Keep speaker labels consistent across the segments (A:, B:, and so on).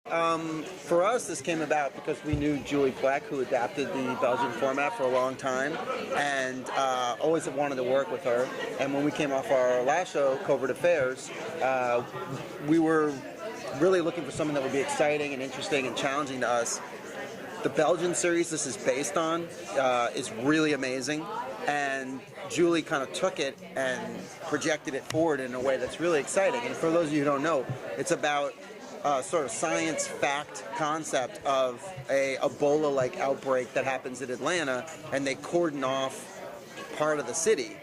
A: For us, this came about because we knew Julie Plec, who adapted the Belgian format for a long time, and always have wanted to work with her. And when we came off our last show, Covert Affairs, we were really looking for something that would be exciting and interesting and challenging to us. The Belgian series this is based on is really amazing, and Julie kind of took it and projected it forward in a way that's really exciting. And for those of you who don't know, it's about sort of science fact concept of a Ebola-like outbreak that happens in Atlanta, and they cordon off part of the city,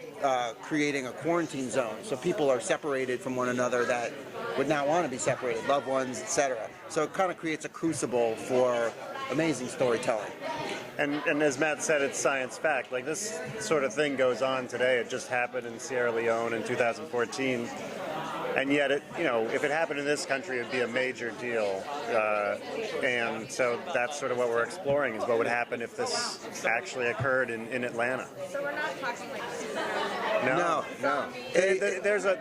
A: creating a quarantine zone. So people are separated from one another that would not want to be separated, loved ones, etc. So it kind of creates a crucible for amazing storytelling.
B: And as Matt said, it's science fact. Like, this sort of thing goes on today. It just happened in Sierra Leone in 2014. And yet, if it happened in this country, it would be a major deal. And so that's sort of what we're exploring, is what would happen if this actually occurred in Atlanta.
C: So we're not talking like
A: No.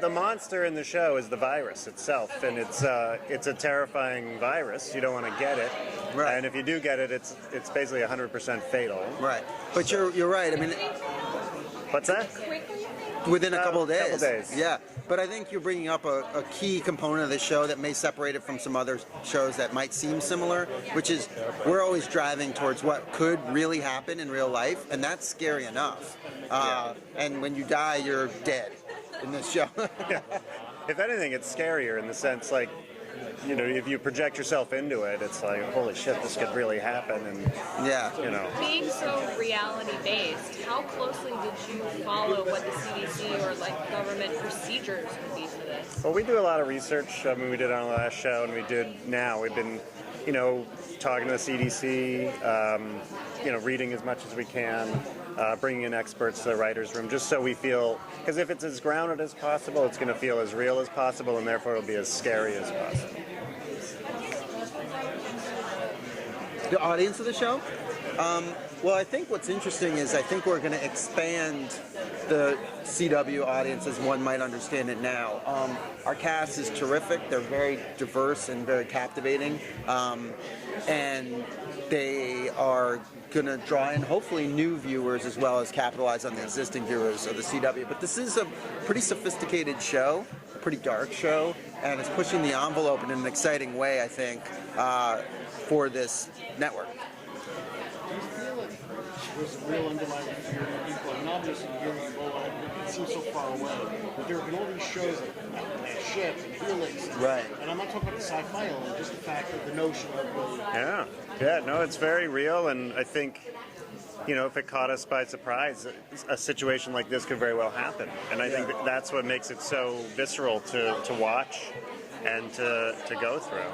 B: The monster in the show is the virus itself, and it's a terrifying virus. You don't want to get it,
A: right?
B: And if you do get it, it's basically 100% fatal.
A: Right. But you're right. I mean,
B: what's that?
A: Within a couple of days.
B: Couple days.
A: Yeah. But I think you're bringing up a key component of this show that may separate it from some other shows that might seem similar, which is we're always driving towards what could really happen in real life, and that's scary enough. And when you die, you're dead in this show.
B: Yeah. If anything, it's scarier in the sense, like, if you project yourself into it, it's like, holy shit, this could really happen. And
C: being so reality-based, how closely did you follow what the CDC or like government procedures would be for this?
B: Well, we do a lot of research. I mean, we did it on the last show, and we did now. We've been, talking to the CDC, reading as much as we can, bringing in experts to the writer's room, just so we feel, because if it's as grounded as possible, it's going to feel as real as possible, and therefore it'll be as scary as possible.
A: The audience of the show? Well, I think what's interesting is I think we're going to expand the CW audience as one might understand it now. Our cast is terrific. They're very diverse and very captivating. And they are going to draw in hopefully new viewers as well as capitalize on the existing viewers of the CW. But this is a pretty sophisticated show, a pretty dark show, and it's pushing the envelope in an exciting way, I think, for this network.
D: Do you feel like there's a real underlying fear in people? And obviously, hearing Ebola, it seems so far away. But there have been all these shows like Ship and Helix.
A: Right.
D: And I'm not talking about the sci-fi element, just the fact of the notion of
B: no, it's very real, and I think, if it caught us by surprise, a situation like this could very well happen. And I think that's what makes it so visceral to watch and to go through.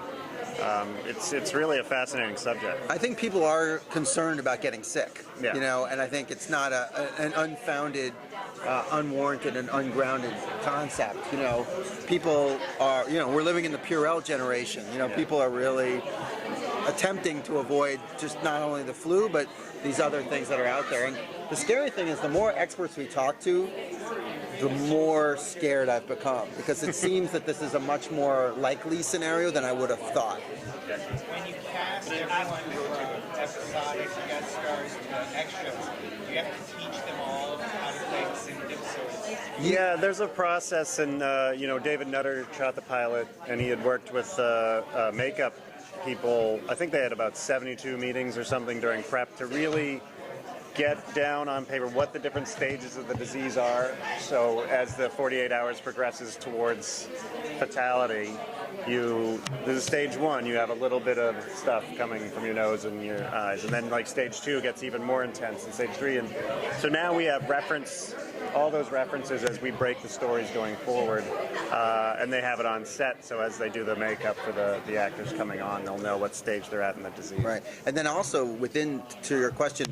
B: It's really a fascinating subject.
A: I think people are concerned about getting sick,
B: Yeah.
A: And I think it's not an unfounded, unwarranted, and ungrounded concept. People are, we're living in the Purell generation. People are really attempting to avoid just not only the flu, but these other things that are out there. And the scary thing is the more experts we talk to, the more scared I've become, because it seems that this is a much more likely scenario than I would have thought.
E: When you cast everyone from episodic guest stars to extras, you have to teach them all how to play disintegration.
B: Yeah, there's a process, and David Nutter shot the pilot, and he had worked with makeup people. I think they had about 72 meetings or something during prep to really get down on paper what the different stages of the disease are. So as the 48 hours progresses towards fatality, this is stage 1, you have a little bit of stuff coming from your nose and your eyes, and then like stage 2 gets even more intense, and stage 3, and so now we have all those references as we break the stories going forward, and they have it on set, so as they do the makeup for the actors coming on, they'll know what stage they're at in the disease.
A: Right, and then also to your question,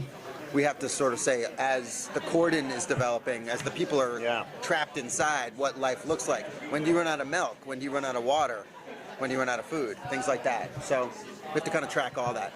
A: we have to sort of say, as the cordon is developing, as the people are trapped inside, what life looks like. When do you run out of milk? When do you run out of water? When do you run out of food? Things like that. So we have to kind of track all that.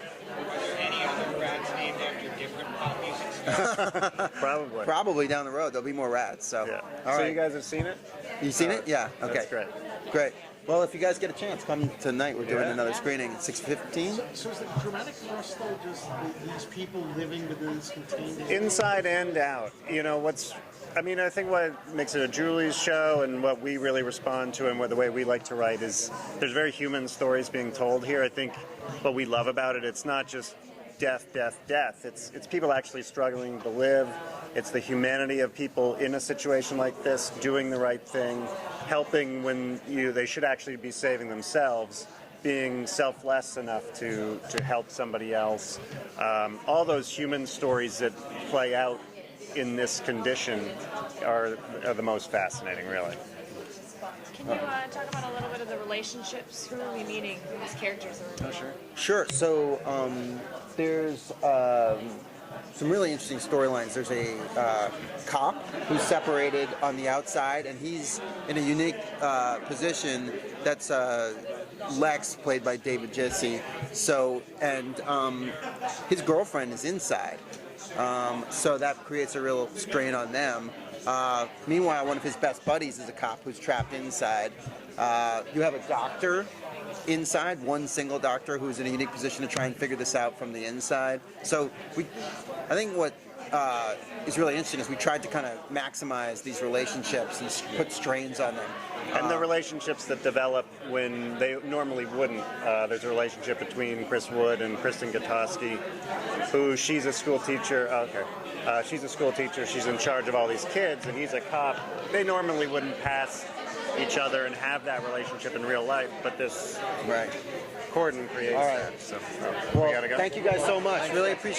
E: Any other rats named after different pop music stars?
B: Probably.
A: Probably down the road there'll be more rats. So,
B: Yeah.
A: all
B: So
A: right.
B: you guys have seen it?
A: You seen it? Yeah. Okay.
B: That's great.
A: Great. Well, if you guys get a chance, come tonight. We're doing
B: Yeah.
A: another screening at 6:15.
D: So is the dramatic thrust though just these people living within this contained area?
B: Inside and out. I think what makes it a Julie's show and what we really respond to and what the way we like to write is there's very human stories being told here. I think what we love about it, it's not just death, death, death. It's people actually struggling to live. It's the humanity of people in a situation like this, doing the right thing, helping when they should actually be saving themselves, being selfless enough to help somebody else. All those human stories that play out in this condition are the most fascinating, really.
C: Can you talk about a little bit of the relationships? Who are we meeting? Who these characters are?
B: Oh, sure.
A: Sure. So there's some really interesting storylines. There's a cop who's separated on the outside, and he's in a unique position. That's Lex, played by David Gyasi. So, and his girlfriend is inside. So that creates a real strain on them. Meanwhile, one of his best buddies is a cop who's trapped inside. You have a doctor inside, one single doctor who's in a unique position to try and figure this out from the inside. So I think what is really interesting is we tried to kind of maximize these relationships and put strains on them.
B: And the relationships that develop when they normally wouldn't. There's a relationship between Chris Wood and Kristen Gutoskie, who she's a school teacher. She's a school teacher. She's in charge of all these kids, and he's a cop. They normally wouldn't pass each other and have that relationship in real life, but this
A: Right.
B: cordon creates
A: All right.
B: that. So,
A: Well,
B: we gotta go.
A: thank you guys so much. Really appreciate